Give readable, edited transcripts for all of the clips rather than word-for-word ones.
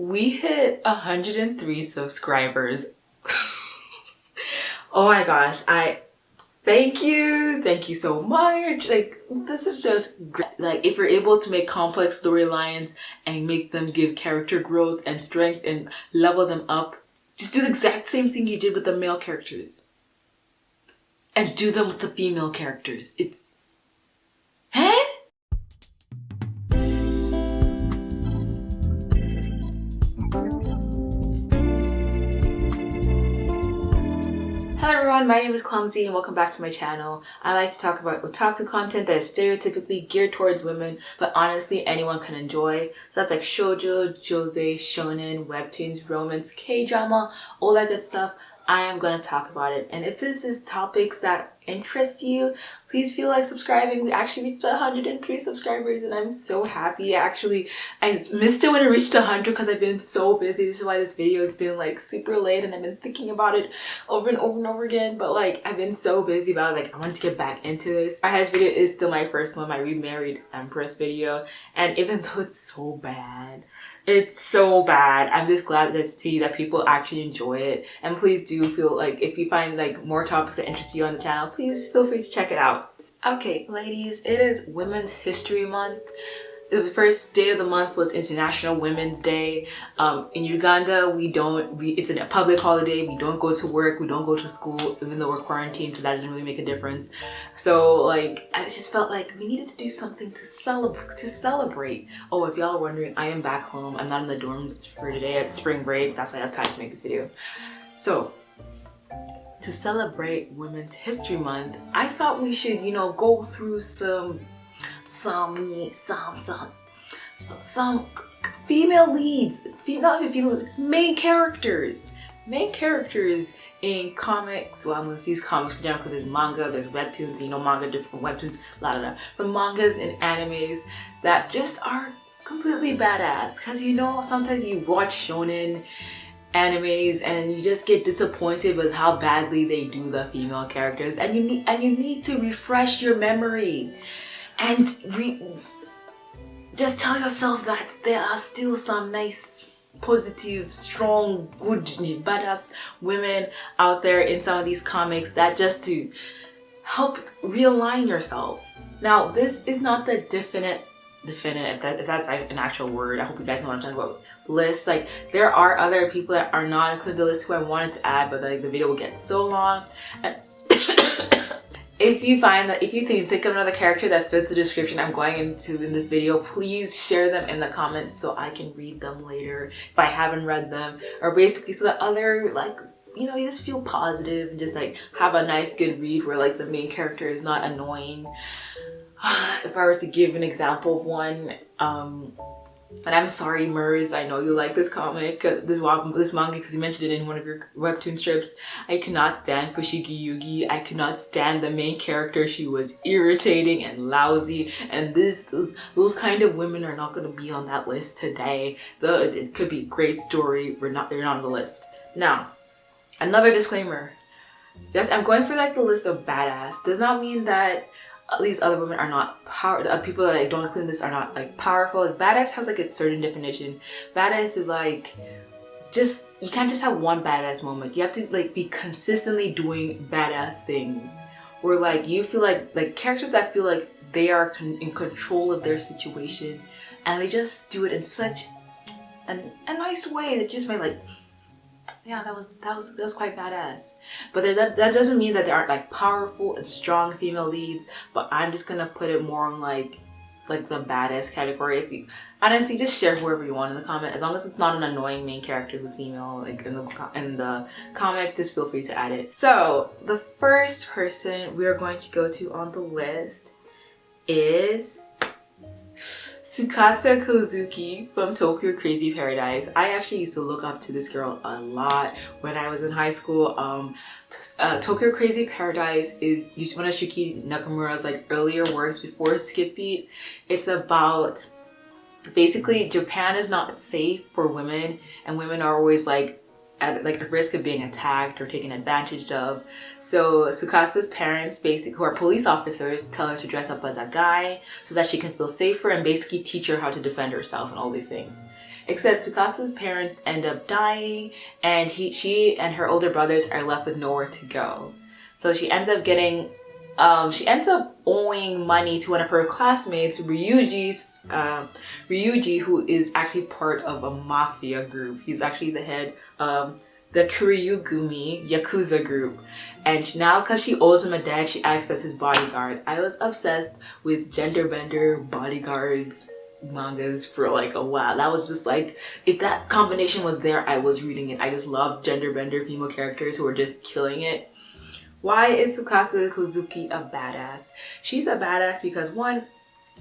We hit 103 subscribers. Oh my gosh, thank you so much. Like, this is just great. Like, if you're able to make complex storylines and make them give character growth and strength and level them up, just do the exact same thing you did with the male characters and do them with the female characters. It's Hello everyone, my name is Clumsy and welcome back to my channel. I like to talk about otaku content that is stereotypically geared towards women, but honestly anyone can enjoy. So that's like shoujo, josei, shonen, webtoons, romance, K-drama, all that good stuff. I am going to talk about it. And if this is topics that interest you, please feel like subscribing. We actually reached 103 subscribers and I'm so happy. I missed it when it reached 100 because I've been so busy. This is why this video has been like super late and I've been thinking about it over and over and over again. But like, I've been so busy about it. Like, I want to get back into this. My highest video is still my first one, my remarried Empress video. And even though it's so bad, I'm just glad that people actually enjoy it. And please do feel like if you find like more topics that interest you on the channel, please feel free to check it out. Okay, ladies, it is Women's History Month. The first day of the month was International Women's Day. In Uganda, it's a public holiday. We don't go to work, we don't go to school, even though we're quarantined, so that doesn't really make a difference. So like, I just felt like we needed to do something to celebrate. Oh, if y'all are wondering, I am back home. I'm not in the dorms for today. It's spring break. That's why I have time to make this video. So, to celebrate Women's History Month, I thought we should, go through some female leads, main characters in comics. Well, I'm going to use comics for general because there's manga, there's webtoons, manga, different webtoons, from mangas and animes that just are completely badass. Because sometimes you watch shonen animes and you just get disappointed with how badly they do the female characters, and you need to refresh your memory and just tell yourself that there are still some nice, positive, strong, good, badass women out there in some of these comics, that just to help realign yourself. Now, this is not the definite, if that's an actual word, I hope you guys know what I'm talking about, list. Like, there are other people that are not included in the list who I wanted to add, but like the video will get so long. And if you think of another character that fits the description I'm going into in this video, please share them in the comments so I can read them later if I haven't read them, or basically so that other, like, you just feel positive and just like have a nice good read where like the main character is not annoying. If I were to give an example of one, and I'm sorry, Murs, I know you like this comic, this manga, because you mentioned it in one of your webtoon strips. I cannot stand Fushigi Yugi. I could not stand the main character. She was irritating and lousy, and those kind of women are not going to be on that list today. It could be a great story. They're not on the list. Now, another disclaimer. Yes, I'm going for like the list of badass. Does not mean that these other women are not the people that I don't include in this are not like powerful. Like, badass has like a certain definition. Badass is like, you can't just have one badass moment. You have to like be consistently doing badass things, where like you feel like characters that feel like they are in control of their situation, and they just do it in such a nice way that just made like, yeah, that was quite badass. But that doesn't mean that there aren't like powerful and strong female leads, but I'm just gonna put it more on like the badass category. If you honestly just share whoever you want in the comment, as long as it's not an annoying main character who's female, like in the comic, just feel free to add it. So the first person we are going to go to on the list is Tsukasa Kozuki from Tokyo Crazy Paradise. I actually used to look up to this girl a lot when I was in high school. Tokyo Crazy Paradise is one of Shuki Nakamura's like earlier works before Skip Beat. It's about, basically, Japan is not safe for women, and women are always like at risk of being attacked or taken advantage of. So Tsukasa's parents, basically, who are police officers, tell her to dress up as a guy so that she can feel safer and basically teach her how to defend herself and all these things. Except Tsukasa's parents end up dying, and she and her older brothers are left with nowhere to go. So she ends up getting, she ends up owing money to one of her classmates, Ryuji, who is actually part of a mafia group. He's actually the head of the Kuryugumi Yakuza group. And now, because she owes him a debt, she acts as his bodyguard. I was obsessed with gender bender bodyguards mangas for like a while. That was just like, if that combination was there, I was reading it. I just loved gender bender female characters who were just killing it. Why is Tsukasa Kozuki a badass? She's a badass because, one,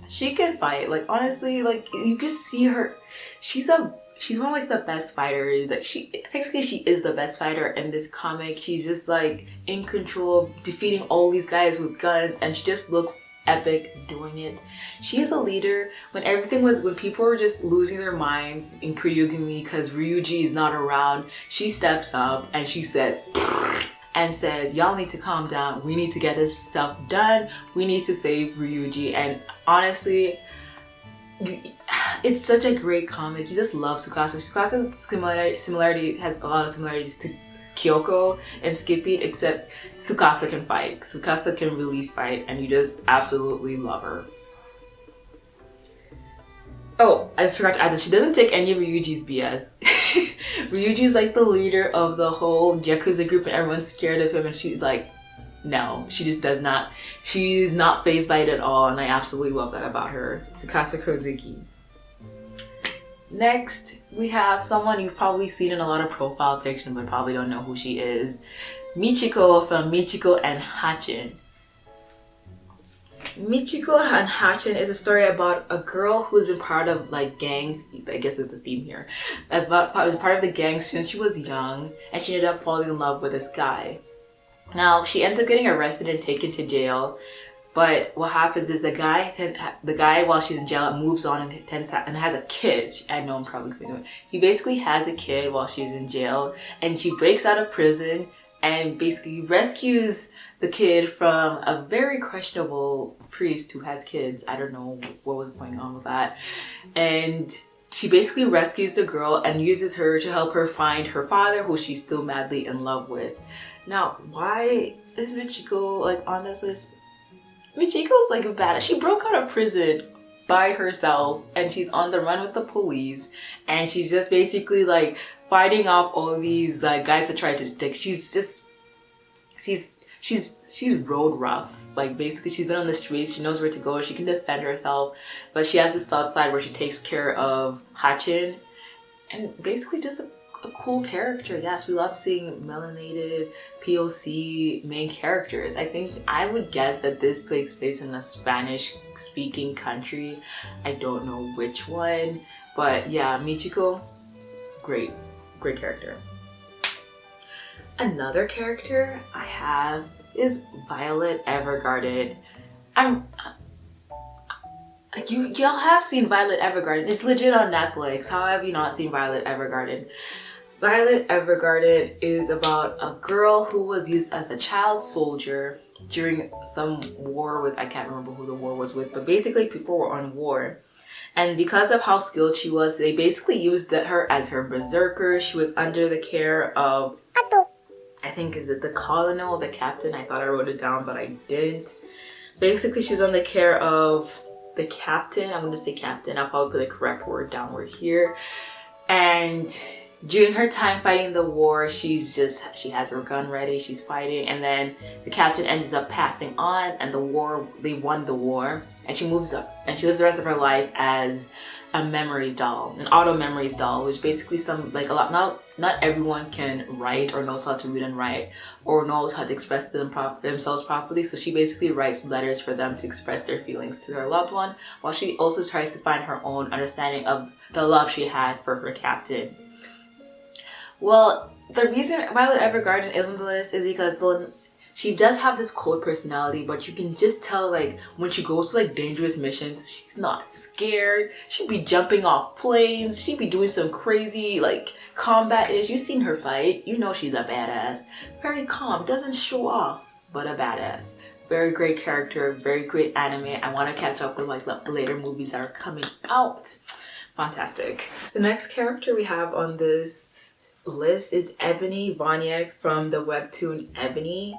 she can fight. Like, honestly, like, you can see her. She's one of like the best fighters. Like, technically she is the best fighter in this comic. She's just like in control, defeating all these guys with guns, and she just looks epic doing it. She is a leader. When people were just losing their minds in Kuryugumi because Ryuji is not around, she steps up and she says, y'all need to calm down. We need to get this stuff done. We need to save Ryuji. And honestly, it's such a great comic. You just love Tsukasa. Tsukasa's similarity has a lot of similarities to Kyoko and Skippy, except Tsukasa can fight. Tsukasa can really fight, and you just absolutely love her. Oh, I forgot to add this. She doesn't take any of Ryuji's BS. Ryuji's like the leader of the whole Yakuza group and everyone's scared of him, and she's like, no, she just does not. She's not fazed by it at all, and I absolutely love that about her. Tsukasa Kozuki. Next, we have someone you've probably seen in a lot of profile fiction but probably don't know who she is. Michiko from Michiko and Hatchin. Michiko and Hatchin is a story about a girl who's been part of like gangs. I guess there's a theme here. Was part of the gang since she was young, and she ended up falling in love with this guy. Now she ends up getting arrested and taken to jail. But what happens is the guy while she's in jail moves on and has a kid. I know I'm probably explaining it. He basically has a kid while she's in jail, and she breaks out of prison and basically rescues the kid from a very questionable priest who has kids. I don't know what was going on with that. And she basically rescues the girl and uses her to help her find her father, who she's still madly in love with. Now, why is Michiko like on this list? Michiko's like a badass. She broke out of prison by herself and she's on the run with the police, and she's just basically like fighting off all these guys that try to take. She's road rough. Like basically she's been on the streets, she knows where to go, she can defend herself, but she has this soft side where she takes care of Hatchin, and basically just a cool character. Yes, we love seeing melanated POC main characters. I would guess that this takes place in a Spanish speaking country. I don't know which one, but yeah, Michiko, great character. Another character I have is Violet Evergarden. Y'all have seen Violet Evergarden. It's legit on Netflix. How have you not seen Violet Evergarden? Violet Evergarden is about a girl who was used as a child soldier during some war with, I can't remember who the war was with, but basically people were on war. And because of how skilled she was, they basically used her as her berserker. She was under the care of, I think, is it the colonel or the captain? I thought I wrote it down, but I didn't. Basically, she was under the care of the captain. I'm going to say captain. I'll probably put the correct word downward here. And during her time fighting the war, she has her gun ready, she's fighting, and then the captain ends up passing on, and they won the war, and she moves up and she lives the rest of her life as a memories doll, an auto memories doll, which basically not everyone can write or knows how to read and write or knows how to express themselves properly, so she basically writes letters for them to express their feelings to their loved one, while she also tries to find her own understanding of the love she had for her captain. Well, the reason Violet Evergarden is on the list is because she does have this cold personality, but you can just tell, like, when she goes to like dangerous missions, she's not scared. She'd be jumping off planes. She'd be doing some crazy like combat-ish. You've seen her fight. You know she's a badass. Very calm, doesn't show off, but a badass. Very great character, very great anime. I want to catch up with like the later movies that are coming out. Fantastic. The next character we have on this list is Ebony Voniak from the webtoon Ebony.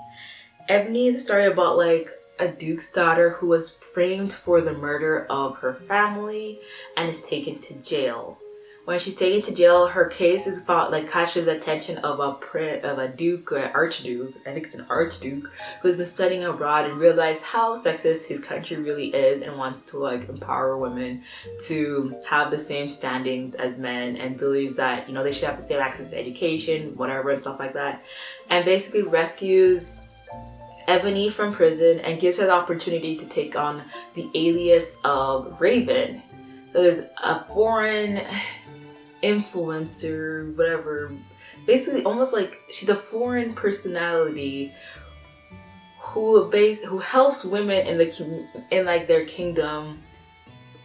Ebony is a story about like a duke's daughter who was framed for the murder of her family and is taken to jail. When she's taken to jail, her case is about like catches the attention of a duke or archduke, I think it's an archduke, who's been studying abroad and realized how sexist his country really is and wants to like empower women to have the same standings as men, and believes that, you know, they should have the same access to education, whatever, and stuff like that. And basically rescues Ebony from prison and gives her the opportunity to take on the alias of Raven. So there's a foreign influencer, whatever, basically almost like she's a foreign personality who helps women in like their kingdom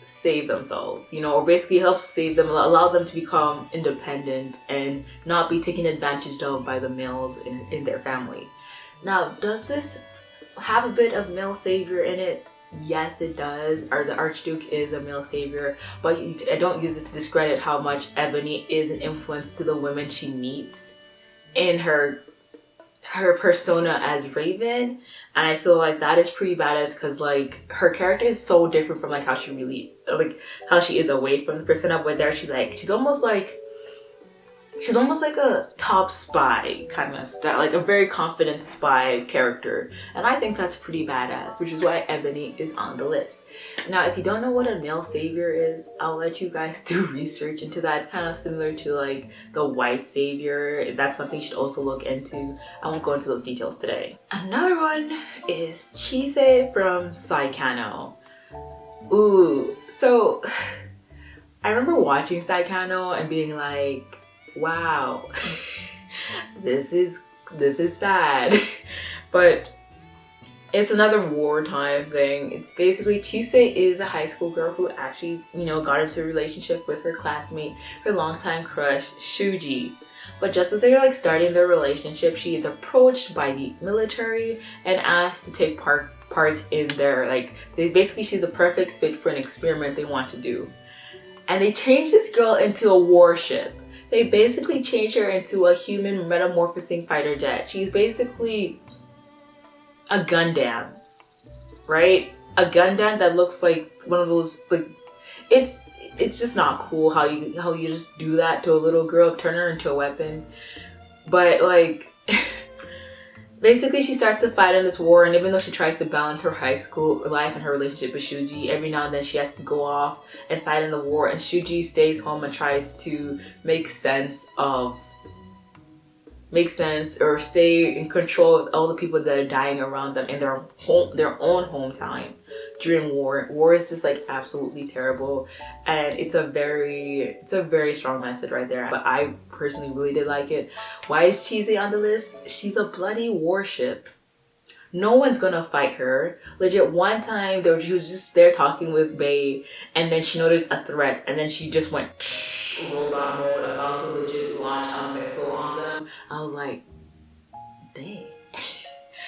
save themselves, you know, or basically helps save them, allow them to become independent and not be taken advantage of by the males in their family. Now, does this have a bit of male savior in it? Yes, it does. Or the Archduke is a male savior, but I don't use this to discredit how much Ebony is an influence to the women she meets in her persona as Raven. And I feel like that is pretty badass because like her character is so different from like how she really, like how she is away from the persona, but there she's almost like a top spy kind of style, like a very confident spy character. And I think that's pretty badass, which is why Ebony is on the list. Now, if you don't know what a male savior is, I'll let you guys do research into that. It's kind of similar to like the white savior. That's something you should also look into. I won't go into those details today. Another one is Chise from Saikano. Ooh, so I remember watching Saikano and being like, wow, this is sad. But it's another wartime thing. It's basically Chise is a high school girl who actually, you know, got into a relationship with her classmate, her longtime crush, Shuji. But just as they're like starting their relationship, she is approached by the military and asked to take part in their she's the perfect fit for an experiment they want to do. And they changed this girl into a warship. They basically changed her into a human metamorphosing fighter jet. She's basically a Gundam, right? A Gundam that looks like one of those, like, it's just not cool how you just do that to a little girl, turn her into a weapon. But like, basically she starts to fight in this war, and even though she tries to balance her high school life and her relationship with Shuji, every now and then she has to go off and fight in the war, and Shuji stays home and tries to make sense or stay in control of all the people that are dying around them in their own hometown during war. War is just like absolutely terrible, and it's a very strong message right there. But I personally really did like it. Why is Chise on the list? She's a bloody warship. No one's gonna fight her. Legit, one time she was just there talking with Bae, and then she noticed a threat, and then she just went robot mode, about to legit launch a missile on them. I was like, dang.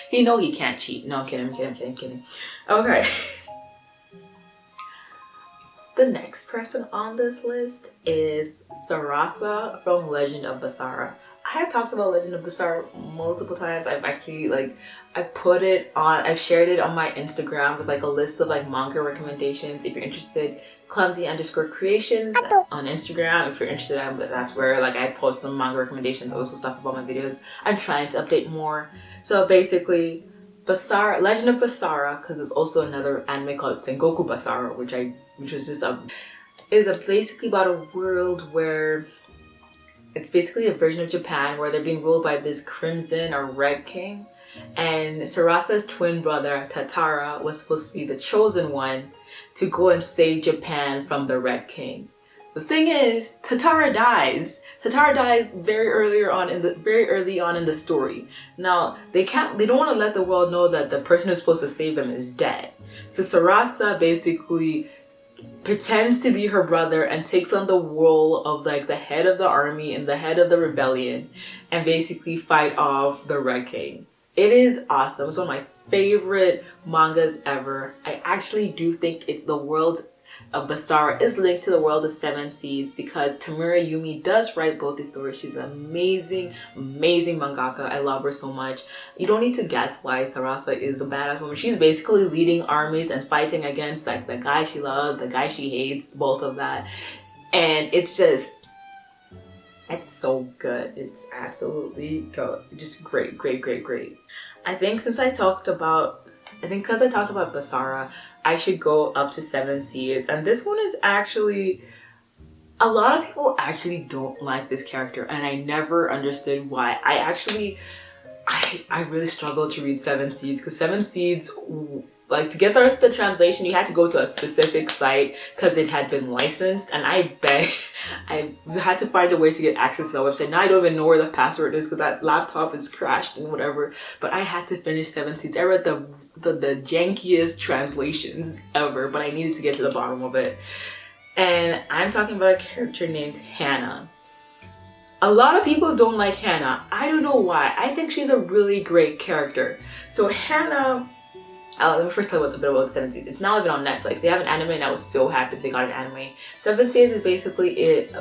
He know he can't cheat. No, I'm kidding. Okay. The next person on this list is Sarasa from Legend of Basara. I have talked about Legend of Basara multiple times. I've actually I've shared it on my Instagram with like a list of like manga recommendations. If you're interested, clumsy_creations on Instagram. If you're interested, that's where like I post some manga recommendations, also stuff about my videos. I'm trying to update more. So basically, Basara, Legend of Basara, because there's also another anime called Sengoku Basara, which was just basically about a world where it's basically a version of Japan where they're being ruled by this crimson or red king, and Sarasa's twin brother Tatara was supposed to be the chosen one to go and save Japan from the red king. The thing is, Tatara dies. Tatara dies very early on in the story. Now they don't want to let the world know that the person who's supposed to save them is dead. So Sarasa basically pretends to be her brother and takes on the role of like the head of the army and the head of the rebellion, and basically fight off the Red King. It is awesome. It's one of my favorite mangas ever. I actually do think it's the world's Basara is linked to the world of Seven Seeds because Tamura Yumi does write both these stories. She's an amazing, amazing mangaka. I love her so much. You don't need to guess why Sarasa is a badass woman. She's basically leading armies and fighting against like the guy she loves, the guy she hates, both of that. And it's just, it's so good. It's absolutely good. Just great, great, great, great. I think because I talked about Basara, I should go up to Seven Seeds. And this one is actually, a lot of people actually don't like this character, and I never understood why. I really struggled to read Seven Seeds because Seven Seeds, like, to get the rest of the translation, you had to go to a specific site because it had been licensed, and I had to find a way to get access to the website. Now I don't even know where the password is because that laptop is crashed and whatever, but I had to finish Seven Seeds. I read the jankiest translations ever, but I needed to get to the bottom of it. And I'm talking about a character named Hannah. A lot of people don't like Hannah. I don't know why. I think she's a really great character. So Hannah, let me first tell you a bit about Seven Seeds. It's now even on Netflix. They have an anime and I was so happy they got an anime. Seven Seeds is basically it.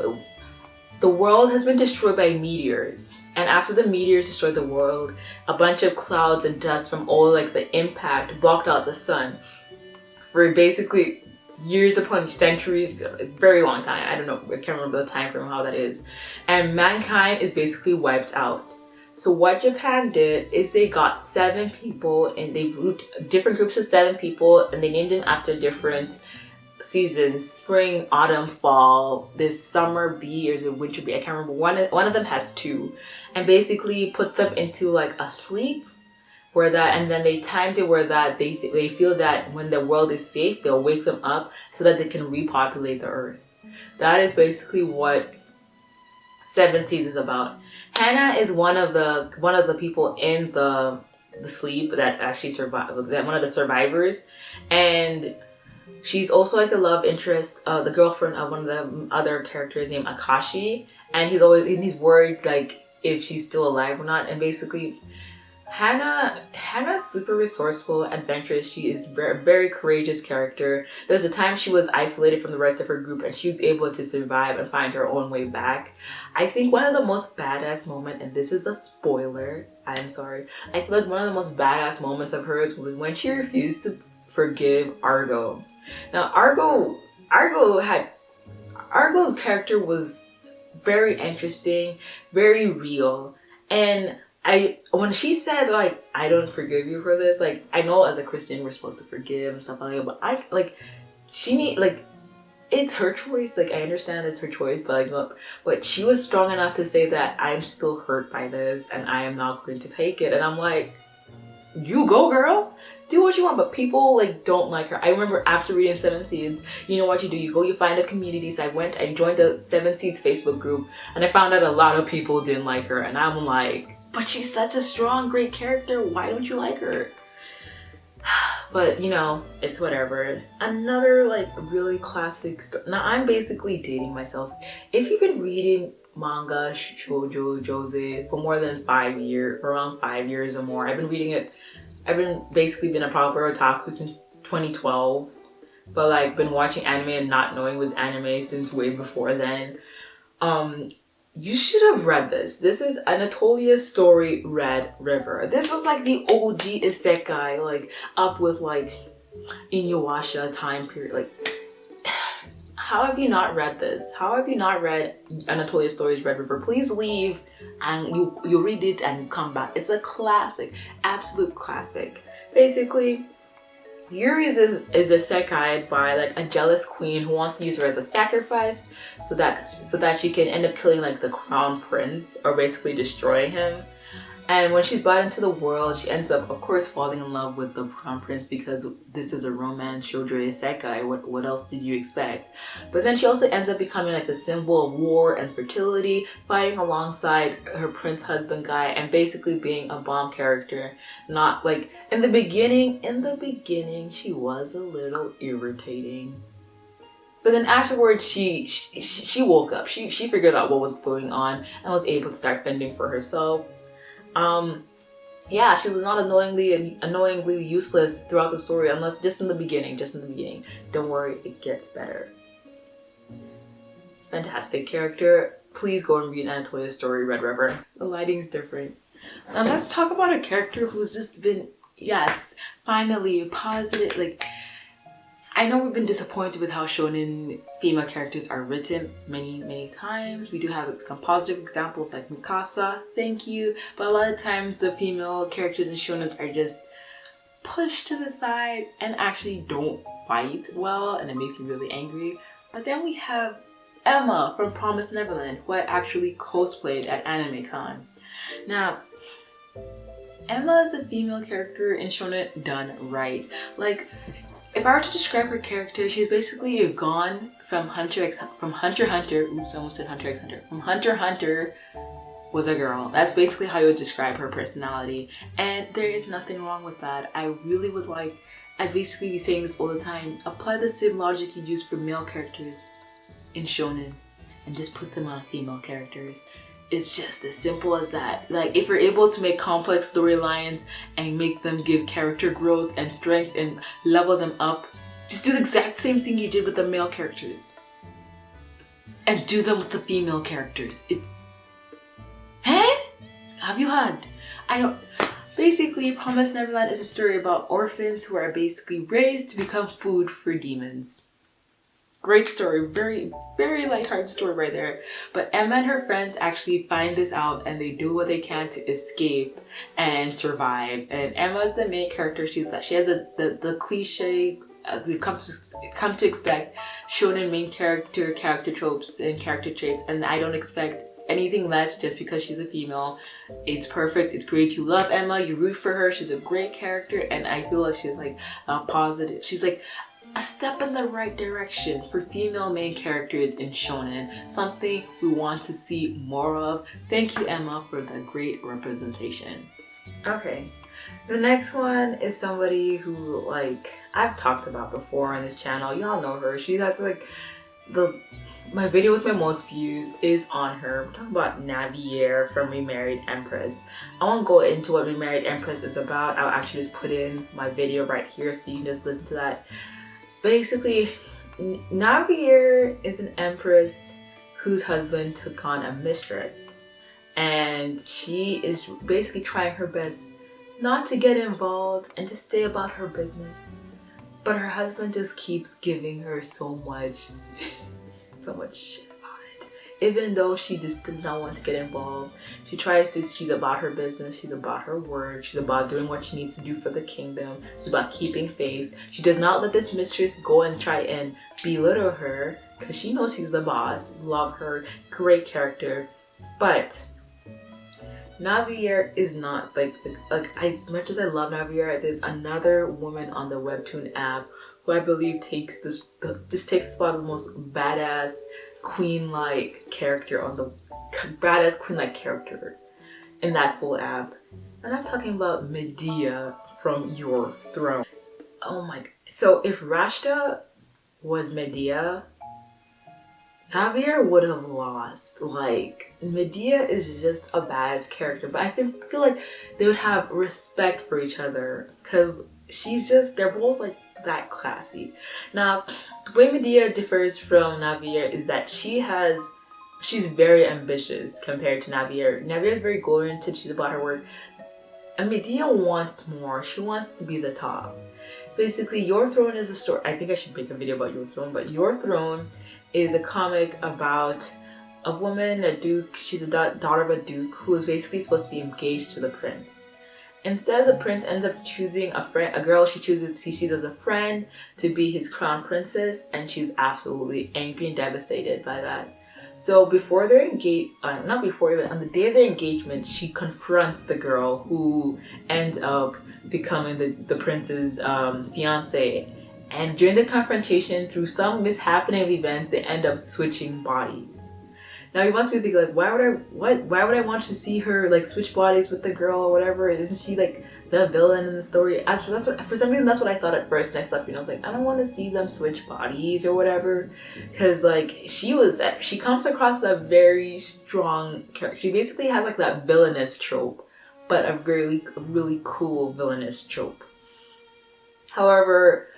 The world has been destroyed by meteors. And after the meteors destroyed the world, a bunch of clouds and dust from all like the impact blocked out the sun for basically years upon centuries, a very long time. I don't know, I can't remember the time frame how that is. And mankind is basically wiped out. So what Japan did is they got 7 people and they grouped different groups of 7 people and they named them after different seasons: spring, autumn, fall. There's summer bee, or is it winter bee? I can't remember. One of them has 2, and basically put them into like a sleep where that, and then they timed it where that they feel that when the world is safe, they'll wake them up so that they can repopulate the earth. That is basically what Seven Seas is about. Hannah is one of the people in the sleep that actually survived, that one of the survivors, and she's also like the love interest, the girlfriend of one of the other characters named Akashi, and he's worried like if she's still alive or not. And basically Hannah's super resourceful, adventurous. She is very, very courageous character. There's a time she was isolated from the rest of her group and she was able to survive and find her own way back. I think one of the most badass moments, and this is a spoiler, I'm sorry, I feel like one of the most badass moments of hers was when she refused to forgive Argo. Now Argo's character was very interesting, very real, and when she said like, I don't forgive you for this, like, I know as a Christian we're supposed to forgive and stuff like that, but it's her choice. Like, I understand it's her choice, but she was strong enough to say that I'm still hurt by this and I am not going to take it. And I'm like, you go, girl, do what you want. But people like don't like her. I remember after reading Seven Seeds, you know what you do? You go, you find a community. So I joined the Seven Seeds Facebook group, and I found out a lot of people didn't like her, and I'm like, but she's such a strong, great character. Why don't you like her? But you know, it's whatever. Another like really classic story. Now I'm basically dating myself. If you've been reading manga, shoujo, jose for more than 5 years, around 5 years or more, I've been reading it. I've been a proper otaku since 2012, but like been watching anime and not knowing it was anime since way before then. You should have read this. This is Anatolia's story, Red River. This was like the OG isekai, like up with like Inuyasha time period. Like, how have you not read this? How have you not read Anatolia's stories, Red River? Please leave and you read it and you come back. It's a classic, absolute classic. Basically, Yuri is a isekai by like a jealous queen who wants to use her as a sacrifice so that she can end up killing like the crown prince, or basically destroying him. And when she's brought into the world, she ends up, of course, falling in love with the crown prince because this is a romance shoujo isekai. What else did you expect? But then she also ends up becoming like the symbol of war and fertility, fighting alongside her prince husband guy, and basically being a bomb character. Not like in the beginning, she was a little irritating. But then afterwards, she woke up. She figured out what was going on and was able to start fending for herself. yeah, she was not annoyingly useless throughout the story, unless just in the beginning. Don't worry, it gets better. Fantastic character. Please go and read Anatoly's story, Red River. The lighting's different. Now let's talk about a character who's just been, yes, finally positive. Like, I know we've been disappointed with how shonen female characters are written many times. We do have some positive examples like Mikasa, thank you. But a lot of times the female characters in shonens are just pushed to the side and actually don't fight well, and it makes me really angry. But then we have Emma from Promised Neverland, who I actually cosplayed at AnimeCon. Now, Emma is a female character in shonen done right. Like, if I were to describe her character, she's basically gone from Hunter x Hunter. Oops, I almost said Hunter x Hunter. From Hunter x Hunter was a girl. That's basically how you would describe her personality, and there is nothing wrong with that. I really would like. I'd basically be saying this all the time. Apply the same logic you use for male characters in shonen, and just put them on female characters. It's just as simple as that. Like, if you're able to make complex storylines and make them give character growth and strength and level them up, just do the exact same thing you did with the male characters. And do them with the female characters. It's... Huh? Have you had? I don't... Basically, Promised Neverland is a story about orphans who are basically raised to become food for demons. Great story, very lighthearted story right there. But Emma and her friends actually find this out, and they do what they can to escape and survive. And Emma is the main character. She has the cliche we've come to expect shonen main character tropes and character traits, and I don't expect anything less just because she's a female. It's perfect. It's great. You love Emma. You root for her. She's a great character, and I feel like she's like a positive. She's like a step in the right direction for female main characters in shonen, something we want to see more of. Thank you, Emma, for the great representation. Okay, the next one is somebody who, like, I've talked about before on this channel. Y'all know her. She has like my video with my most views is on her. We're talking about Navier from Remarried Empress. I won't go into what Remarried Empress is about. I'll actually just put in my video right here so you can just listen to that. Basically, Navier is an empress whose husband took on a mistress, and she is basically trying her best not to get involved and to stay about her business. But her husband just keeps giving her so much shit about it. Even though she just does not want to get involved, she tries to, she's about her business, she's about her work, she's about doing what she needs to do for the kingdom, she's about keeping faith. She does not let this mistress go and try and belittle her, because she knows she's the boss. Love her, great character. But Navier is not like as much as I love Navier, there's another woman on the Webtoon app who I believe takes the spot of the most badass queen-like character on the badass queen-like character in that full app. And I'm talking about Medea from Your Throne. Oh my god. So if Rashta was Medea, Navier would have lost. Like, Medea is just a badass character, but I feel like they would have respect for each other, because they're both like that classy. Now, the way Medea differs from Navier is that she's very ambitious compared to Navier. Navier is very goal-oriented, she's about her work. And Medea wants more. She wants to be the top. Basically, Your Throne is a story. I think I should make a video about Your Throne, but Your Throne is a comic about a woman, a duke. She's a daughter of a duke who is basically supposed to be engaged to the prince. Instead, the prince ends up choosing a girl he sees as a friend to be his crown princess, and she's absolutely angry and devastated by that. So before they're engaged, not before, even on the day of their engagement, she confronts the girl who ends up becoming the prince's fiance. And during the confrontation, through some mishappening of events, they end up switching bodies. Now you must be thinking, like, why would I want to see her like switch bodies with the girl or whatever? Isn't she like the villain in the story? For some reason that's what I thought at first, and I slept. I was like, I don't want to see them switch bodies or whatever, because like she comes across as a very strong character. She basically has like that villainous trope but a really cool villainous trope. However,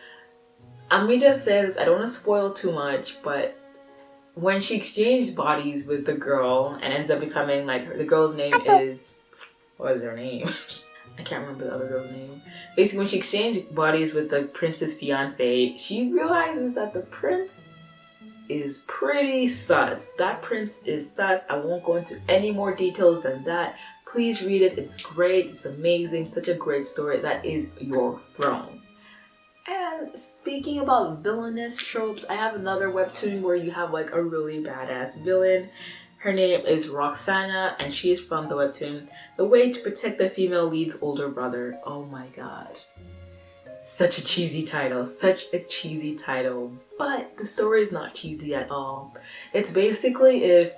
let me just say this, I don't want to spoil too much, but when she exchanged bodies with the girl and ends up becoming like, the girl's name is, what is her name? I can't remember the other girl's name. Basically, when she exchanged bodies with the prince's fiance, she realizes that the prince is pretty sus. That prince is sus. I won't go into any more details than that. Please read it. It's great. It's amazing. Such a great story. That is your throne. And speaking about villainous tropes, I have another webtoon where you have like a really badass villain. Her name is Roxanna, and she is from the webtoon The Way to Protect the Female Lead's Older Brother. Oh my god. Such a cheesy title. Such a cheesy title. But the story is not cheesy at all. It's basically if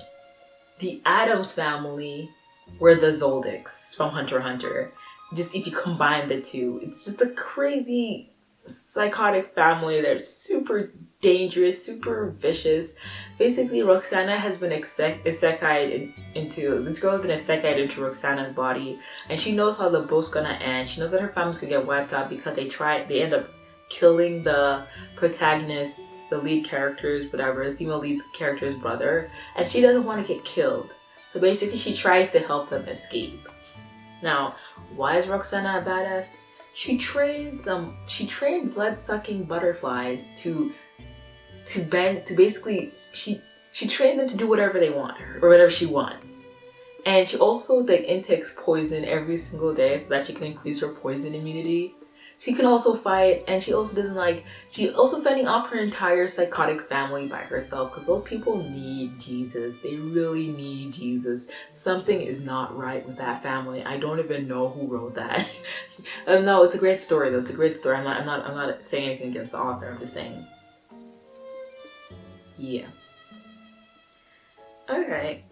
the Addams family were the Zoldycks from Hunter x Hunter. Just if you combine the two. It's just a crazy, psychotic family that's super dangerous, super vicious. Basically, Roxanna has been isekai'd into, this girl has been isekai'd into Roxanna's body, and she knows how the book's gonna end. She knows that her family's gonna get wiped out because they end up killing the protagonists, the lead characters, whatever, the female lead character's brother, and she doesn't want to get killed. So basically, she tries to help them escape. Now, why is Roxanna a badass? She trained blood-sucking butterflies to basically, she trained them to do whatever they want or whatever she wants. And she also like intakes poison every single day so that she can increase her poison immunity. She can also fight, and she also fending off her entire psychotic family by herself, because those people need Jesus. They really need Jesus. Something is not right with that family. I don't even know who wrote that. No, it's a great story though. It's a great story. I'm not saying anything against the author. I'm just saying. Yeah. Alright.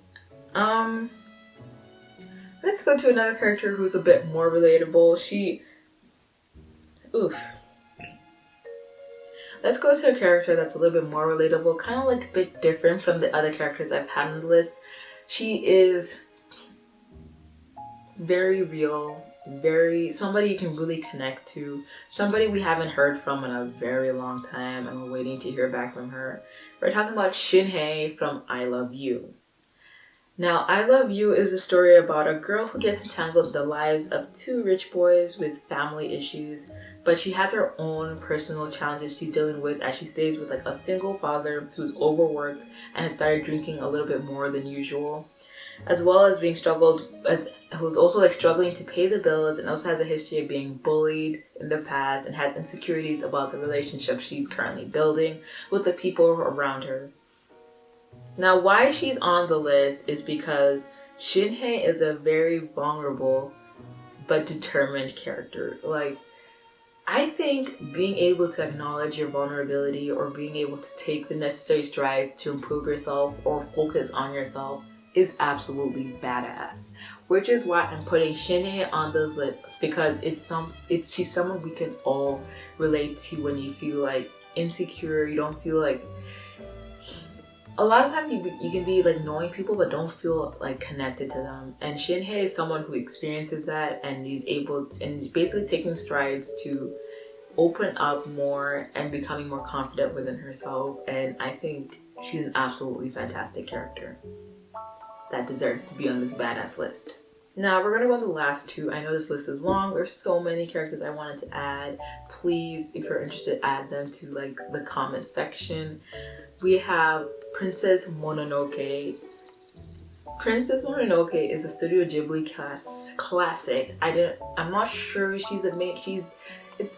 Let's go to another character who's a bit more relatable. Let's go to a character that's a little bit more relatable, kind of like a bit different from the other characters I've had on the list. She is very real, somebody you can really connect to, somebody we haven't heard from in a very long time, and we're waiting to hear back from her. We're talking about Shin Hai from I Love You. Now, I Love You is a story about a girl who gets entangled in the lives of two rich boys with family issues, but she has her own personal challenges she's dealing with as she stays with like a single father who's overworked and has started drinking a little bit more than usual, as well as who's also like struggling to pay the bills, and also has a history of being bullied in the past and has insecurities about the relationship she's currently building with the people around her. Now, why she's on the list is because Shin Hai is a very vulnerable but determined character. Like, I think being able to acknowledge your vulnerability or being able to take the necessary strides to improve yourself or focus on yourself is absolutely badass. Which is why I'm putting Shin Hai on this list, because she's someone we can all relate to when you feel like insecure, you don't feel like. A lot of times you can be like knowing people but don't feel like connected to them. And Shin Hai is someone who experiences that, and he's basically taking strides to open up more and becoming more confident within herself. And I think she's an absolutely fantastic character that deserves to be on this badass list. Now we're gonna go to the last two. I know this list is long. There's so many characters I wanted to add. Please, if you're interested, add them to like the comment section. We have Princess Mononoke. Princess Mononoke is a Studio Ghibli classic. I'm not sure she's the main.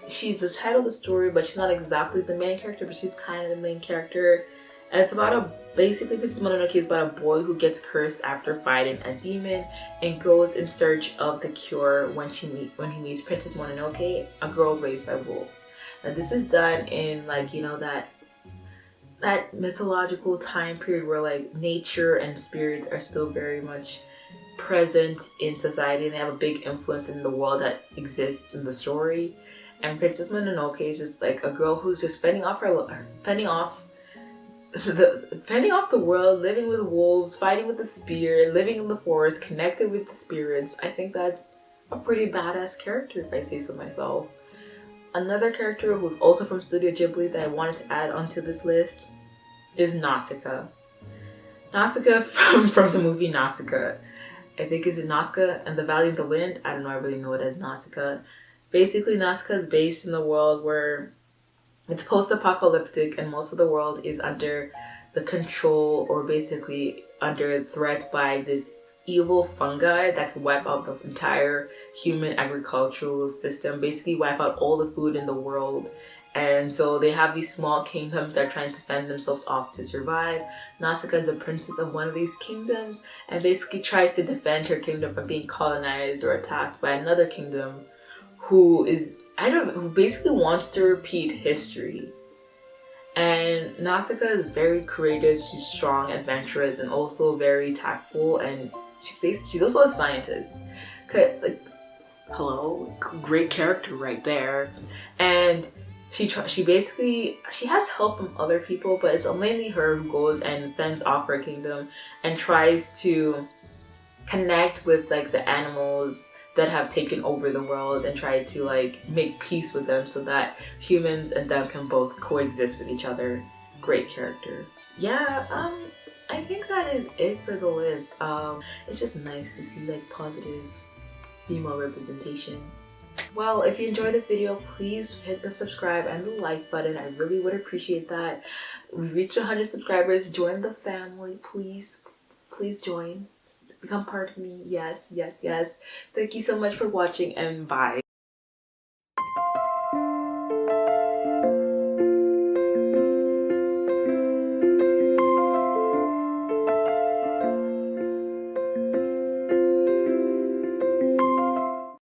She's the title of the story, but she's not exactly the main character, but she's kind of the main character. And it's about basically Princess Mononoke is about a boy who gets cursed after fighting a demon and goes in search of the cure when he meets Princess Mononoke, a girl raised by wolves. Now this is done in like, you know, that mythological time period where like nature and spirits are still very much present in society, and they have a big influence in the world that exists in the story. And Princess Mononoke is just like a girl who's just fending off the world, living with wolves, fighting with the spear, living in the forest, connected with the spirits. I think that's a pretty badass character, if I say so myself. Another character who's also from Studio Ghibli that I wanted to add onto this list is Nausicaa. Nausicaa from the movie Nausicaa. I think it's in Nausicaa and the Valley of the Wind. I don't know, I really know it as Nausicaa. Basically, Nausicaa is based in a world where it's post-apocalyptic and most of the world is under the control or basically under threat by this evil fungi that can wipe out the entire human agricultural system, basically wipe out all the food in the world. And so they have these small kingdoms that are trying to fend themselves off to survive. Nausicaa is the princess of one of these kingdoms and basically tries to defend her kingdom from being colonized or attacked by another kingdom who basically wants to repeat history. And Nausicaa is very courageous, she's strong, adventurous, and also very tactful, and she's also a scientist. Like, hello, great character right there. And she has help from other people, but it's mainly her who goes and fends off her kingdom and tries to connect with like the animals that have taken over the world and try to like make peace with them so that humans and them can both coexist with each other. Great character. Yeah, I think that is it for the list. It's just nice to see like positive female representation. Well, if you enjoyed this video, please hit the subscribe and the like button. I really would appreciate that. We reached 100 subscribers. Join the family, please. Please join. Become part of me. Yes, yes, yes. Thank you so much for watching and bye.